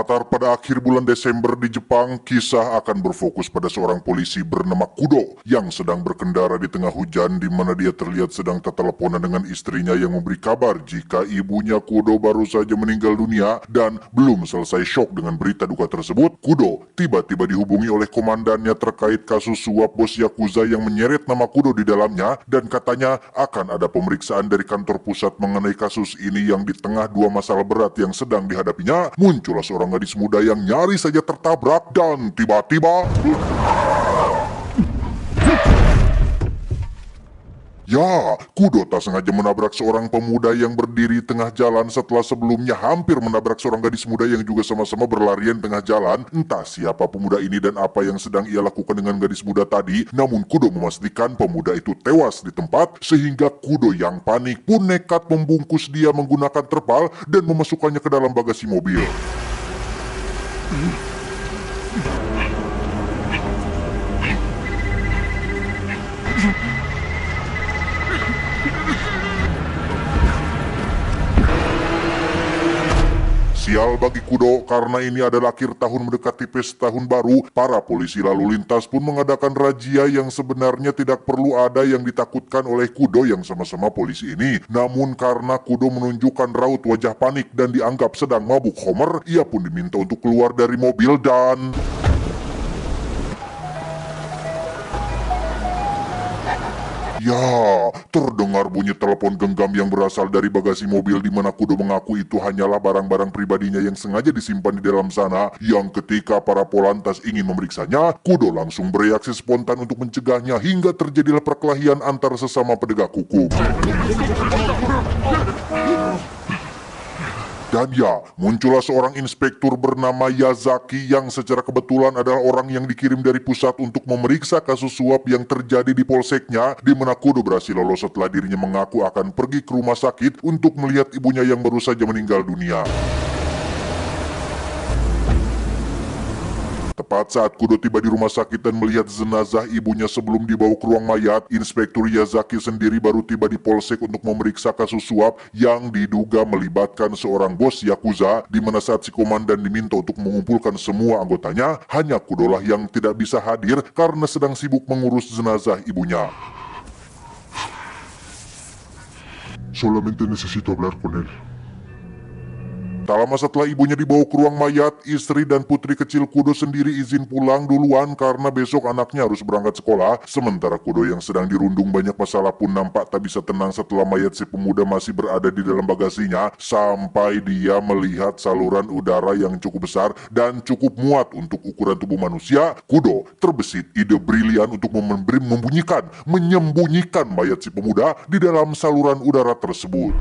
Berlatar pada akhir bulan Desember di Jepang, kisah akan berfokus pada seorang polisi bernama Kudo yang sedang berkendara di tengah hujan, di mana dia terlihat sedang terteleponan dengan istrinya yang memberi kabar jika ibunya Kudo baru saja meninggal dunia. Dan belum selesai syok dengan berita duka tersebut, Kudo tiba-tiba dihubungi oleh komandannya terkait kasus suap bos Yakuza yang menyeret nama Kudo di dalamnya, dan katanya akan ada pemeriksaan dari kantor pusat mengenai kasus ini. Yang di tengah dua masalah berat yang sedang dihadapinya, muncullah seorang gadis muda yang nyaris saja tertabrak dan tiba-tiba Kudo tak sengaja menabrak seorang pemuda yang berdiri tengah jalan setelah sebelumnya hampir menabrak seorang gadis muda yang juga sama-sama berlarian tengah jalan. Entah siapa pemuda ini dan apa yang sedang ia lakukan dengan gadis muda tadi, namun Kudo memastikan pemuda itu tewas di tempat, sehingga Kudo yang panik pun nekat membungkus dia menggunakan terpal dan memasukkannya ke dalam bagasi mobil. Sial bagi Kudo, karena ini adalah akhir tahun mendekati pesta tahun baru. Para polisi lalu lintas pun mengadakan razia yang sebenarnya tidak perlu ada, yang ditakutkan oleh Kudo yang sama-sama polisi ini. Namun karena Kudo menunjukkan raut wajah panik dan dianggap sedang mabuk Homer, ia pun diminta untuk keluar dari mobil dan terdengar bunyi telepon genggam yang berasal dari bagasi mobil, di mana Kudo mengaku itu hanyalah barang-barang pribadinya yang sengaja disimpan di dalam sana. Yang ketika para polantas ingin memeriksanya, Kudo langsung bereaksi spontan untuk mencegahnya hingga terjadilah perkelahian antar sesama penegak hukum. Dan muncullah seorang inspektur bernama Yazaki yang secara kebetulan adalah orang yang dikirim dari pusat untuk memeriksa kasus suap yang terjadi di polseknya, di mana Kudo berhasil lolos setelah dirinya mengaku akan pergi ke rumah sakit untuk melihat ibunya yang baru saja meninggal dunia. Tepat saat Kudo tiba di rumah sakit dan melihat jenazah ibunya sebelum dibawa ke ruang mayat, Inspektur Yazaki sendiri baru tiba di polsek untuk memeriksa kasus suap yang diduga melibatkan seorang bos Yakuza, di mana saat si komandan diminta untuk mengumpulkan semua anggotanya, hanya Kudo lah yang tidak bisa hadir karena sedang sibuk mengurus jenazah ibunya. Solamente necesito hablar con él. Tak lama setelah ibunya dibawa ke ruang mayat, istri dan putri kecil Kudo sendiri izin pulang duluan karena besok anaknya harus berangkat sekolah. Sementara Kudo yang sedang dirundung banyak masalah pun nampak tak bisa tenang setelah mayat si pemuda masih berada di dalam bagasinya, sampai dia melihat saluran udara yang cukup besar dan cukup muat untuk ukuran tubuh manusia. Kudo terbesit ide brilian untuk menyembunyikan mayat si pemuda di dalam saluran udara tersebut.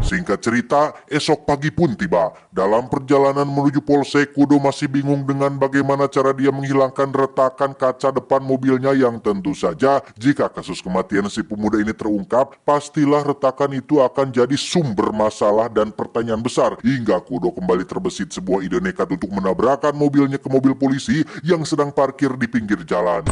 Singkat cerita, esok pagi pun tiba. Dalam perjalanan menuju polsek, Kudo masih bingung dengan bagaimana cara dia menghilangkan retakan kaca depan mobilnya, yang tentu saja jika kasus kematian si pemuda ini terungkap, pastilah retakan itu akan jadi sumber masalah dan pertanyaan besar, hingga Kudo kembali terbesit sebuah ide nekat untuk menabrakkan mobilnya ke mobil polisi yang sedang parkir di pinggir jalan.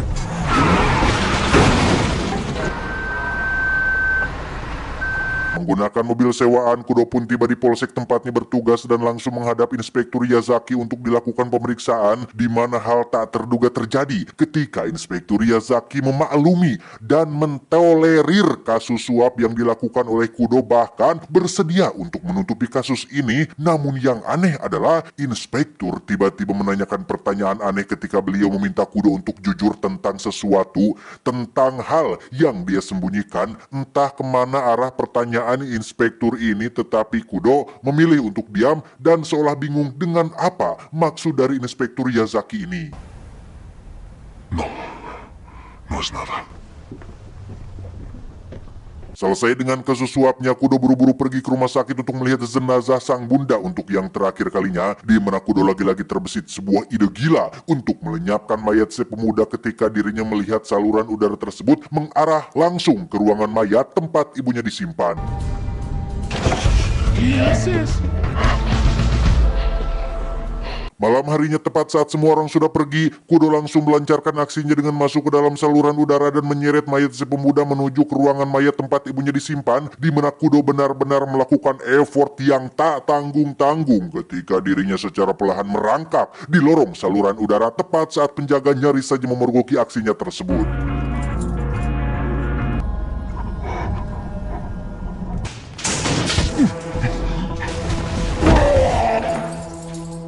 Menggunakan mobil sewaan, Kudo pun tiba di polsek tempatnya bertugas dan langsung menghadap Inspektur Yazaki untuk dilakukan pemeriksaan, di mana hal tak terduga terjadi ketika Inspektur Yazaki memaklumi dan mentolerir kasus suap yang dilakukan oleh Kudo, bahkan bersedia untuk menutupi kasus ini. Namun yang aneh adalah Inspektur tiba-tiba menanyakan pertanyaan aneh ketika beliau meminta Kudo untuk jujur tentang sesuatu, tentang hal yang dia sembunyikan. Entah kemana arah pertanyaan Inspektur ini, tetapi Kudo memilih untuk diam dan seolah bingung dengan apa maksud dari Inspektur Yazaki ini. No es nada. Selesai dengan kasus suapnya, Kudo buru-buru pergi ke rumah sakit untuk melihat jenazah sang bunda untuk yang terakhir kalinya, di mana Kudo lagi-lagi terbesit sebuah ide gila untuk melenyapkan mayat si pemuda ketika dirinya melihat saluran udara tersebut mengarah langsung ke ruangan mayat tempat ibunya disimpan. Malam harinya tepat saat semua orang sudah pergi, Kudo langsung melancarkan aksinya dengan masuk ke dalam saluran udara dan menyeret mayat si pemuda menuju ke ruangan mayat tempat ibunya disimpan, di mana Kudo benar-benar melakukan effort yang tak tanggung-tanggung ketika dirinya secara perlahan merangkak di lorong saluran udara tepat saat penjaga nyaris saja memergoki aksinya tersebut.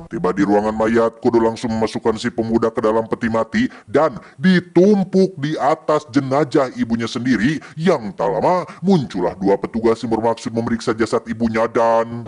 Tiba di ruangan mayat, Kudo langsung memasukkan si pemuda ke dalam peti mati dan ditumpuk di atas jenazah ibunya sendiri. Yang tak lama muncullah dua petugas yang bermaksud memeriksa jasad ibunya dan...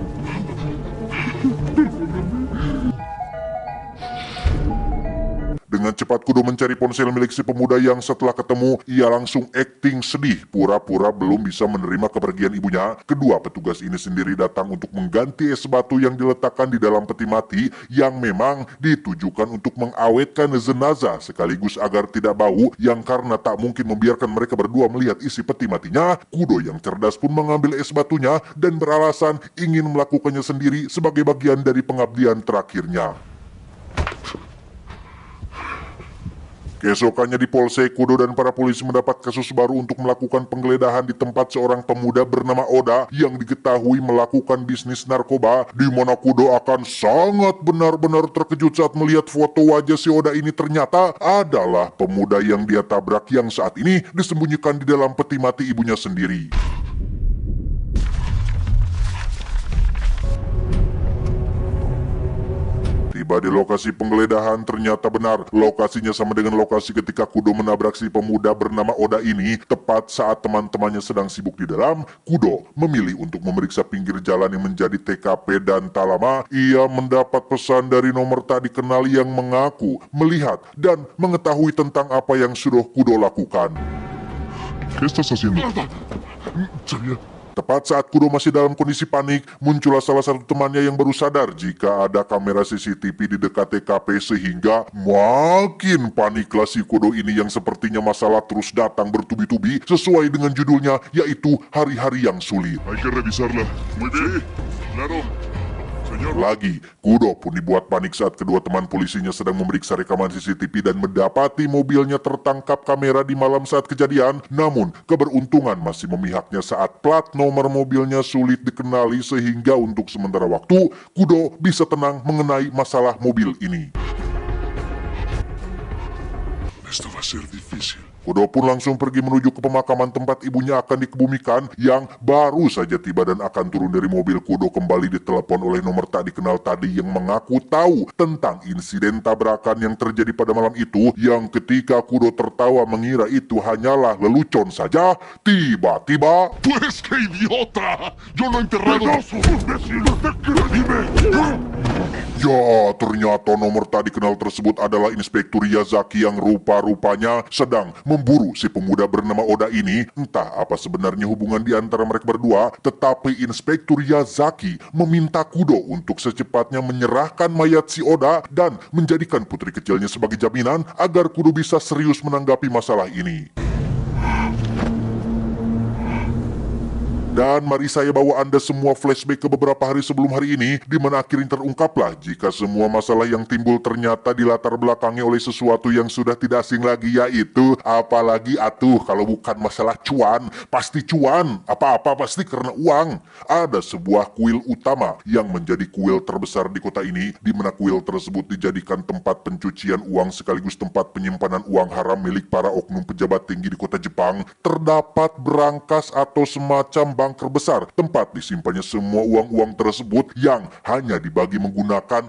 Dengan cepat Kudo mencari ponsel milik si pemuda yang setelah ketemu, ia langsung akting sedih, pura-pura belum bisa menerima kepergian ibunya. Kedua petugas ini sendiri datang untuk mengganti es batu yang diletakkan di dalam peti mati yang memang ditujukan untuk mengawetkan jenazah sekaligus agar tidak bau, yang karena tak mungkin membiarkan mereka berdua melihat isi peti matinya. Kudo yang cerdas pun mengambil es batunya dan beralasan ingin melakukannya sendiri sebagai bagian dari pengabdian terakhirnya. Keesokannya di Polsek, Kudo dan para polisi mendapat kasus baru untuk melakukan penggeledahan di tempat seorang pemuda bernama Oda yang diketahui melakukan bisnis narkoba, di mana Kudo akan sangat benar-benar terkejut saat melihat foto wajah si Oda ini ternyata adalah pemuda yang dia tabrak yang saat ini disembunyikan di dalam peti mati ibunya sendiri. Tiba di lokasi penggeledahan, ternyata benar lokasinya sama dengan lokasi ketika Kudo menabrak si pemuda bernama Oda ini. Tepat saat teman-temannya sedang sibuk di dalam, Kudo memilih untuk memeriksa pinggir jalan yang menjadi TKP dan tak lama ia mendapat pesan dari nomor tak dikenal yang mengaku melihat dan mengetahui tentang apa yang sudah Kudo lakukan. ¿Qué estás haciendo? Saya... Tepat saat Kudo masih dalam kondisi panik, muncullah salah satu temannya yang baru sadar jika ada kamera CCTV di dekat TKP sehingga makin paniklah si Kudo ini yang sepertinya masalah terus datang bertubi-tubi sesuai dengan judulnya, yaitu hari-hari yang sulit. Hay que revisarla. Muy bien. Claro. Lagi, Kudo pun dibuat panik saat kedua teman polisinya sedang memeriksa rekaman CCTV dan mendapati mobilnya tertangkap kamera di malam saat kejadian. Namun, keberuntungan masih memihaknya saat plat nomor mobilnya sulit dikenali sehingga untuk sementara waktu, Kudo bisa tenang mengenai masalah mobil ini. Esto va a ser difícil. Kudo pun langsung pergi menuju ke pemakaman tempat ibunya akan dikebumikan yang baru saja tiba dan akan turun dari mobil. Kudo kembali ditelepon oleh nomor tak dikenal tadi yang mengaku tahu tentang insiden tabrakan yang terjadi pada malam itu, yang ketika Kudo tertawa mengira itu hanyalah lelucon saja, tiba-tiba... ¡Pues qué idiota! ¡Yo lo he enterrado! ¡Pedazo de imbécil! ¡Dime! Ya, ternyata nomor tak dikenal tersebut adalah Inspektur Yazaki yang rupa-rupanya sedang memburu si pemuda bernama Oda ini. Entah apa sebenarnya hubungan di antara mereka berdua, tetapi Inspektur Yazaki meminta Kudo untuk secepatnya menyerahkan mayat si Oda dan menjadikan putri kecilnya sebagai jaminan agar Kudo bisa serius menanggapi masalah ini. Dan mari saya bawa Anda semua flashback ke beberapa hari sebelum hari ini, di mana akhirnya terungkaplah jika semua masalah yang timbul ternyata dilatar belakangi oleh sesuatu yang sudah tidak asing lagi, yaitu apalagi atuh kalau bukan masalah cuan, pasti cuan, apa-apa pasti karena uang. Ada sebuah kuil utama yang menjadi kuil terbesar di kota ini, di mana kuil tersebut dijadikan tempat pencucian uang sekaligus tempat penyimpanan uang haram milik para oknum pejabat tinggi di kota Jepang. Terdapat berangkas atau semacam bunker besar tempat disimpannya semua uang-uang tersebut yang hanya dibagi menggunakan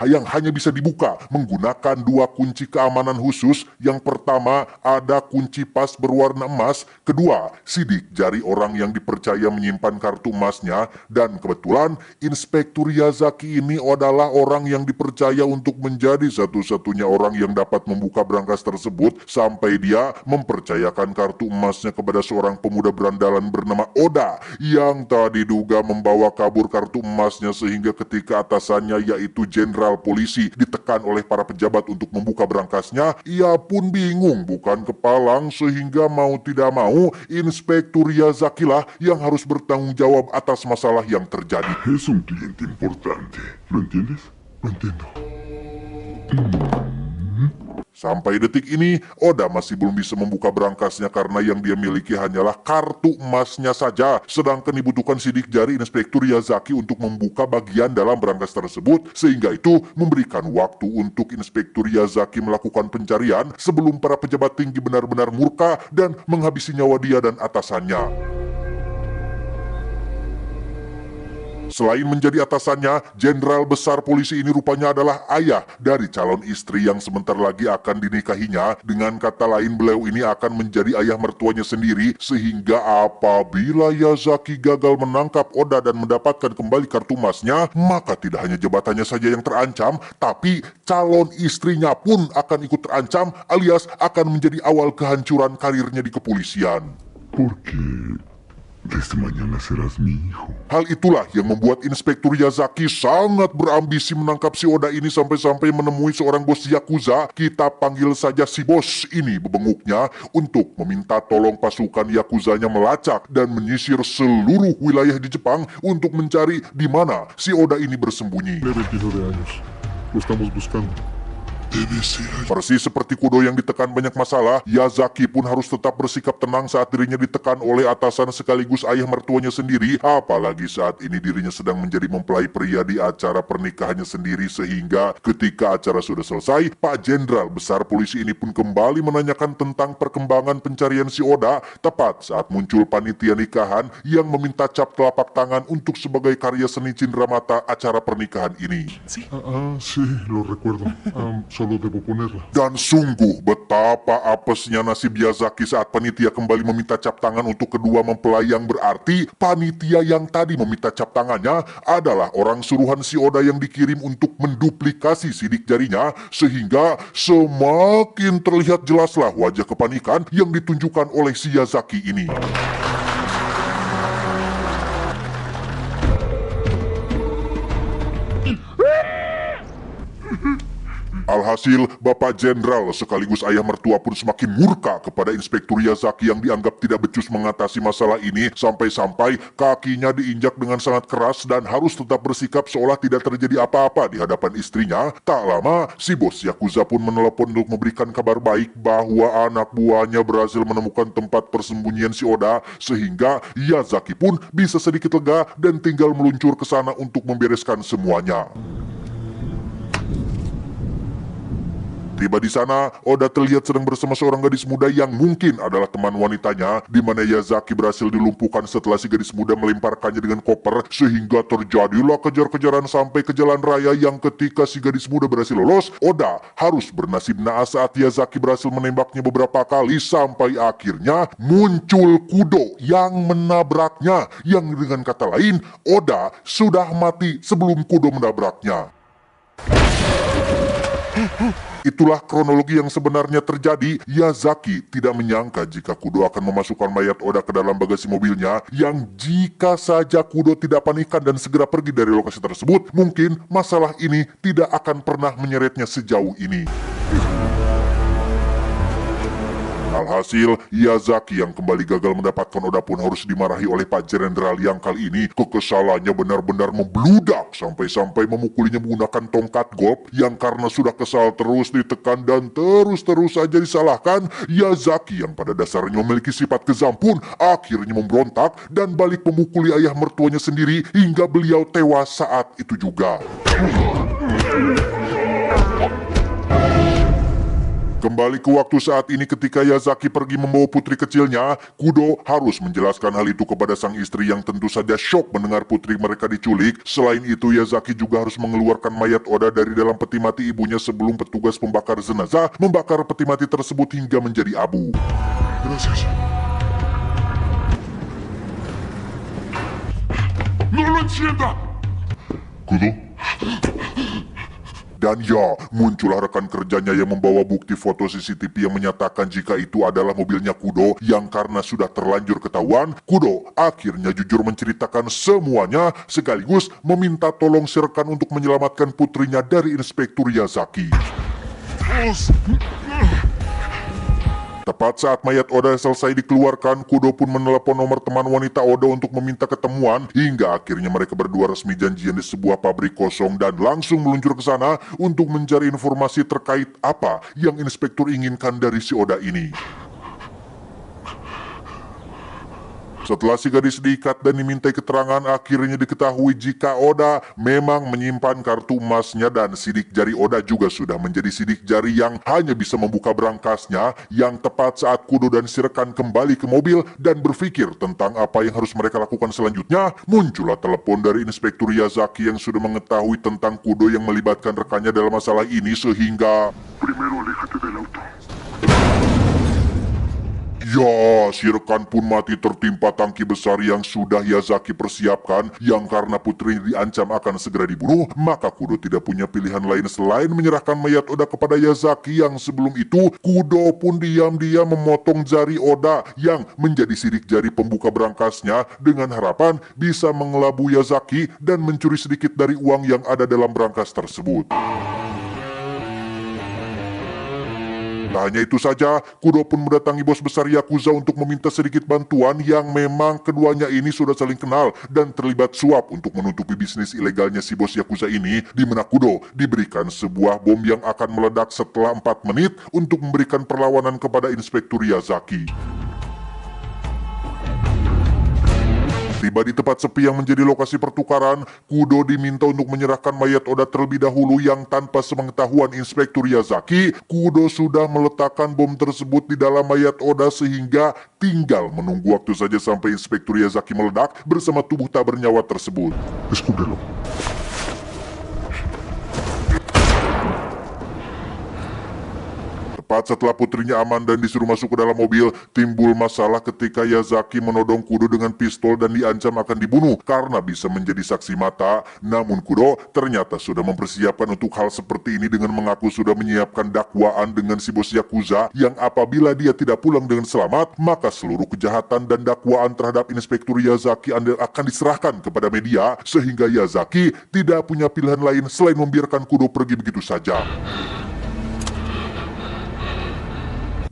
yang hanya bisa dibuka menggunakan dua kunci keamanan khusus. Yang pertama ada kunci pas berwarna emas, kedua sidik jari orang yang dipercaya menyimpan kartu emasnya, dan kebetulan Inspektur Yazaki ini adalah orang yang dipercaya untuk menjadi satu-satunya orang yang dapat membuka berangkas tersebut sampai dia mempercayakan kartu emasnya kepada seorang pemuda berandalan bernama Oda yang tak diduga membawa kabur kartu emasnya, sehingga ketika atasannya yaitu jenderal polisi ditekan oleh para pejabat untuk membuka berangkasnya, ia pun bingung bukan kepalang, sehingga mau tidak mau Inspektur Yazaki lah yang harus bertanggung jawab atas masalah yang terjadi. Es un cliente importante. ¿Lo entiendes? Lo entiendo. Sampai detik ini, Oda masih belum bisa membuka berangkasnya karena yang dia miliki hanyalah kartu emasnya saja. Sedangkan dibutuhkan sidik jari Inspektur Yazaki untuk membuka bagian dalam berangkas tersebut. Sehingga itu memberikan waktu untuk Inspektur Yazaki melakukan pencarian sebelum para pejabat tinggi benar-benar murka dan menghabisi nyawa dia dan atasannya. Selain menjadi atasannya, Jenderal Besar Polisi ini rupanya adalah ayah dari calon istri yang sebentar lagi akan dinikahinya. Dengan kata lain, beliau ini akan menjadi ayah mertuanya sendiri, sehingga apabila Yazaki gagal menangkap Oda dan mendapatkan kembali kartu emasnya, maka tidak hanya jabatannya saja yang terancam, tapi calon istrinya pun akan ikut terancam, alias akan menjadi awal kehancuran karirnya di kepolisian. Porque desde mañana serás mi hijo. Hal itulah yang membuat Inspektur Yazaki sangat berambisi menangkap si Oda ini sampai-sampai menemui seorang bos Yakuza. Kita panggil saja si bos ini bebenguknya untuk meminta tolong pasukan Yakuzanya melacak dan menyisir seluruh wilayah di Jepang untuk mencari di mana si Oda ini bersembunyi. Tiene 29 años. Lo estamos buscando. Debe ser. Persis seperti Kudo yang ditekan banyak masalah, Yazaki pun harus tetap bersikap tenang saat dirinya ditekan oleh atasan sekaligus ayah mertuanya sendiri, apalagi saat ini dirinya sedang menjadi mempelai pria di acara pernikahannya sendiri, sehingga ketika acara sudah selesai, Pak Jenderal Besar Polisi ini pun kembali menanyakan tentang perkembangan pencarian si Oda, tepat saat muncul panitia nikahan yang meminta cap telapak tangan untuk sebagai karya seni cenderamata acara pernikahan ini. Sí, lo recuerdo. Solo debo ponerla. Dan sungguh betapa apesnya nasib Yazaki saat panitia kembali meminta cap tangan untuk kedua mempelai, yang berarti panitia yang tadi meminta cap tangannya adalah orang suruhan si Oda yang dikirim untuk menduplikasi sidik jarinya, sehingga semakin terlihat jelaslah wajah kepanikan yang ditunjukkan oleh si Yazaki ini. Alhasil, Bapak Jenderal sekaligus ayah mertua pun semakin murka kepada Inspektur Yazaki yang dianggap tidak becus mengatasi masalah ini, sampai-sampai kakinya diinjak dengan sangat keras dan harus tetap bersikap seolah tidak terjadi apa-apa di hadapan istrinya. Tak lama, si bos Yakuza pun menelepon untuk memberikan kabar baik bahwa anak buahnya berhasil menemukan tempat persembunyian si Oda, sehingga Yazaki pun bisa sedikit lega dan tinggal meluncur ke sana untuk membereskan semuanya. Tiba di sana, Oda terlihat sedang bersama seorang gadis muda yang mungkin adalah teman wanitanya, di mana Yazaki berhasil dilumpuhkan setelah si gadis muda melemparkannya dengan koper, sehingga terjadilah kejar-kejaran sampai ke jalan raya yang ketika si gadis muda berhasil lolos, Oda harus bernasib naas saat Yazaki berhasil menembaknya beberapa kali sampai akhirnya muncul Kudo yang menabraknya, yang dengan kata lain, Oda sudah mati sebelum Kudo menabraknya. Itulah kronologi yang sebenarnya terjadi. Yazaki tidak menyangka jika Kudo akan memasukkan mayat Oda ke dalam bagasi mobilnya, yang jika saja Kudo tidak panikan dan segera pergi dari lokasi tersebut, mungkin masalah ini tidak akan pernah menyeretnya sejauh ini. Alhasil, Yazaki yang kembali gagal mendapatkan Oda pun harus dimarahi oleh Pak Jenderal yang kali ini kekesalannya benar-benar membludak sampai-sampai memukulinya menggunakan tongkat golf, yang karena sudah kesal terus ditekan dan terus saja disalahkan, Yazaki yang pada dasarnya memiliki sifat kejam pun akhirnya memberontak dan balik memukuli ayah mertuanya sendiri hingga beliau tewas saat itu juga. Kembali ke waktu saat ini ketika Yazaki pergi membawa putri kecilnya, Kudo harus menjelaskan hal itu kepada sang istri yang tentu saja syok mendengar putri mereka diculik. Selain itu, Yazaki juga harus mengeluarkan mayat Oda dari dalam peti mati ibunya sebelum petugas pembakar jenazah membakar peti mati tersebut hingga menjadi abu. Gracias. ¡No lo encienda! Kudo? Dan ya, muncullah rekan kerjanya yang membawa bukti foto CCTV yang menyatakan jika itu adalah mobilnya Kudo, yang karena sudah terlanjur ketahuan, Kudo akhirnya jujur menceritakan semuanya sekaligus meminta tolong si rekan untuk menyelamatkan putrinya dari Inspektur Yazaki. Tepat saat mayat Oda selesai dikeluarkan, Kudo pun menelepon nomor teman wanita Oda untuk meminta ketemuan, hingga akhirnya mereka berdua resmi janjian di sebuah pabrik kosong dan langsung meluncur ke sana untuk mencari informasi terkait apa yang inspektur inginkan dari si Oda ini. Setelah si gadis diikat dan dimintai keterangan, akhirnya diketahui jika Oda memang menyimpan kartu emasnya dan sidik jari Oda juga sudah menjadi sidik jari yang hanya bisa membuka berangkasnya, yang tepat saat Kudo dan si rekan kembali ke mobil dan berpikir tentang apa yang harus mereka lakukan selanjutnya, muncullah telepon dari Inspektur Yazaki yang sudah mengetahui tentang Kudo yang melibatkan rekannya dalam masalah ini sehingga... Primero aléjate del auto. Ya, si rekan pun mati tertimpa tangki besar yang sudah Yazaki persiapkan, yang karena putri diancam akan segera dibunuh, maka Kudo tidak punya pilihan lain selain menyerahkan mayat Oda kepada Yazaki, yang sebelum itu Kudo pun diam-diam memotong jari Oda yang menjadi sidik jari pembuka berangkasnya dengan harapan bisa mengelabui Yazaki dan mencuri sedikit dari uang yang ada dalam berangkas tersebut. Tak hanya itu saja, Kudo pun mendatangi bos besar Yakuza untuk meminta sedikit bantuan, yang memang keduanya ini sudah saling kenal dan terlibat suap untuk menutupi bisnis ilegalnya si bos Yakuza ini, di mana Kudo diberikan sebuah bom yang akan meledak setelah 4 menit untuk memberikan perlawanan kepada Inspektur Yazaki. Tiba di tempat sepi yang menjadi lokasi pertukaran, Kudo diminta untuk menyerahkan mayat Oda terlebih dahulu, yang tanpa sepengetahuan Inspektur Yazaki, Kudo sudah meletakkan bom tersebut di dalam mayat Oda sehingga tinggal menunggu waktu saja sampai Inspektur Yazaki meledak bersama tubuh tak bernyawa tersebut. Escúndelo. Tepat setelah putrinya aman dan disuruh masuk ke dalam mobil, timbul masalah ketika Yazaki menodong Kudo dengan pistol dan diancam akan dibunuh karena bisa menjadi saksi mata. Namun Kudo ternyata sudah mempersiapkan untuk hal seperti ini dengan mengaku sudah menyiapkan dakwaan dengan si bos Yakuza, yang apabila dia tidak pulang dengan selamat, maka seluruh kejahatan dan dakwaan terhadap Inspektur Yazaki akan diserahkan kepada media, sehingga Yazaki tidak punya pilihan lain selain membiarkan Kudo pergi begitu saja.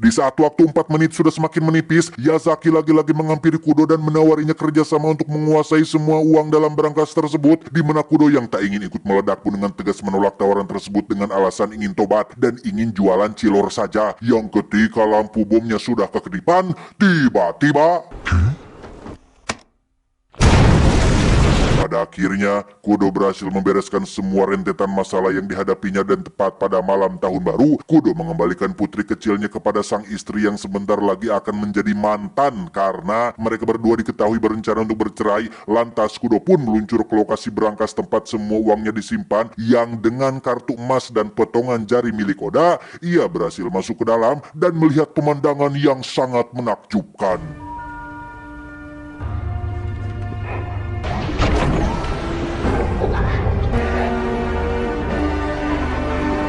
Di saat waktu 4 menit sudah semakin menipis, Yazaki lagi-lagi menghampiri Kudo dan menawarinya kerjasama untuk menguasai semua uang dalam berangkas tersebut, di mana Kudo yang tak ingin ikut meledak pun dengan tegas menolak tawaran tersebut dengan alasan ingin tobat dan ingin jualan cilor saja, yang ketika lampu bomnya sudah kekedipan, tiba-tiba... Pada akhirnya, Kudo berhasil membereskan semua rentetan masalah yang dihadapinya, dan tepat pada malam tahun baru, Kudo mengembalikan putri kecilnya kepada sang istri yang sebentar lagi akan menjadi mantan karena mereka berdua diketahui berencana untuk bercerai. Lantas Kudo pun meluncur ke lokasi berangkas tempat semua uangnya disimpan, yang dengan kartu emas dan potongan jari milik Oda, ia berhasil masuk ke dalam dan melihat pemandangan yang sangat menakjubkan.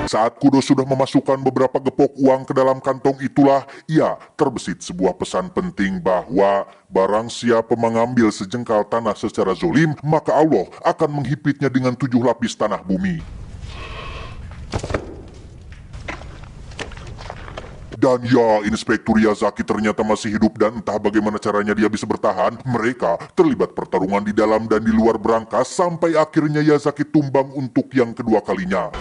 Saat Kudo sudah memasukkan beberapa gepok uang ke dalam kantong, itulah ia terbesit sebuah pesan penting bahwa barang siapa mengambil sejengkal tanah secara zolim, maka Allah akan menghipitnya dengan 7 lapis tanah bumi. Dan ya, Inspektur Yazaki ternyata masih hidup, dan entah bagaimana caranya dia bisa bertahan. Mereka terlibat pertarungan di dalam dan di luar berangkas sampai akhirnya Yazaki tumbang untuk yang kedua kalinya.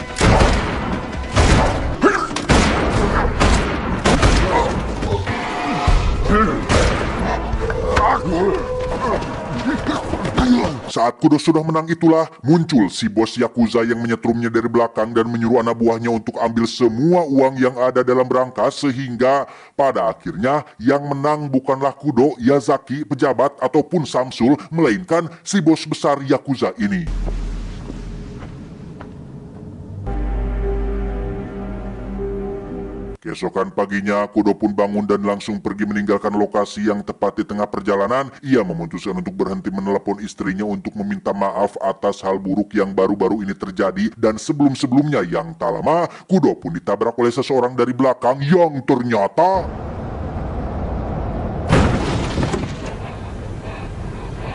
Saat Kudo sudah menang, itulah muncul si bos Yakuza yang menyetrumnya dari belakang dan menyuruh anak buahnya untuk ambil semua uang yang ada dalam berangkas, sehingga pada akhirnya yang menang bukanlah Kudo, Yazaki, pejabat, ataupun Samsul, melainkan si bos besar Yakuza ini. Keesokan paginya, Kudo pun bangun dan langsung pergi meninggalkan lokasi yang tepat di tengah perjalanan. Ia memutuskan untuk berhenti menelepon istrinya untuk meminta maaf atas hal buruk yang baru-baru ini terjadi. Dan sebelum-sebelumnya yang tak lama, Kudo pun ditabrak oleh seseorang dari belakang yang ternyata...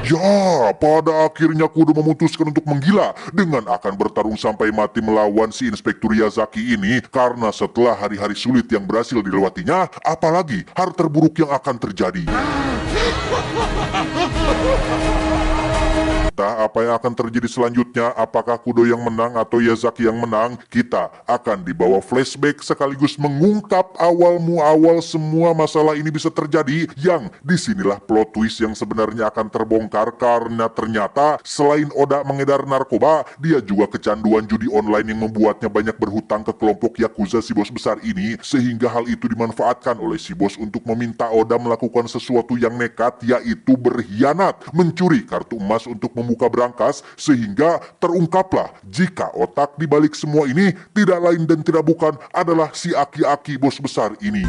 Ya, pada akhirnya Kudo memutuskan untuk menggila dengan akan bertarung sampai mati melawan si Inspektur Yazaki ini karena setelah hari-hari sulit yang berhasil dilewatinya, apalagi hal terburuk yang akan terjadi. Entah apa yang akan terjadi selanjutnya, apakah Kudo yang menang atau Yazaki yang menang, kita akan dibawa flashback sekaligus mengungkap awal muawal semua masalah ini bisa terjadi, yang disinilah plot twist yang sebenarnya akan terbongkar karena ternyata selain Oda mengedar narkoba, dia juga kecanduan judi online yang membuatnya banyak berhutang ke kelompok Yakuza si bos besar ini, sehingga hal itu dimanfaatkan oleh si bos untuk meminta Oda melakukan sesuatu yang nekat, yaitu berkhianat, mencuri kartu emas untuk membuka berangkas, sehingga terungkaplah jika otak dibalik semua ini tidak lain dan tidak bukan adalah si aki-aki bos besar ini.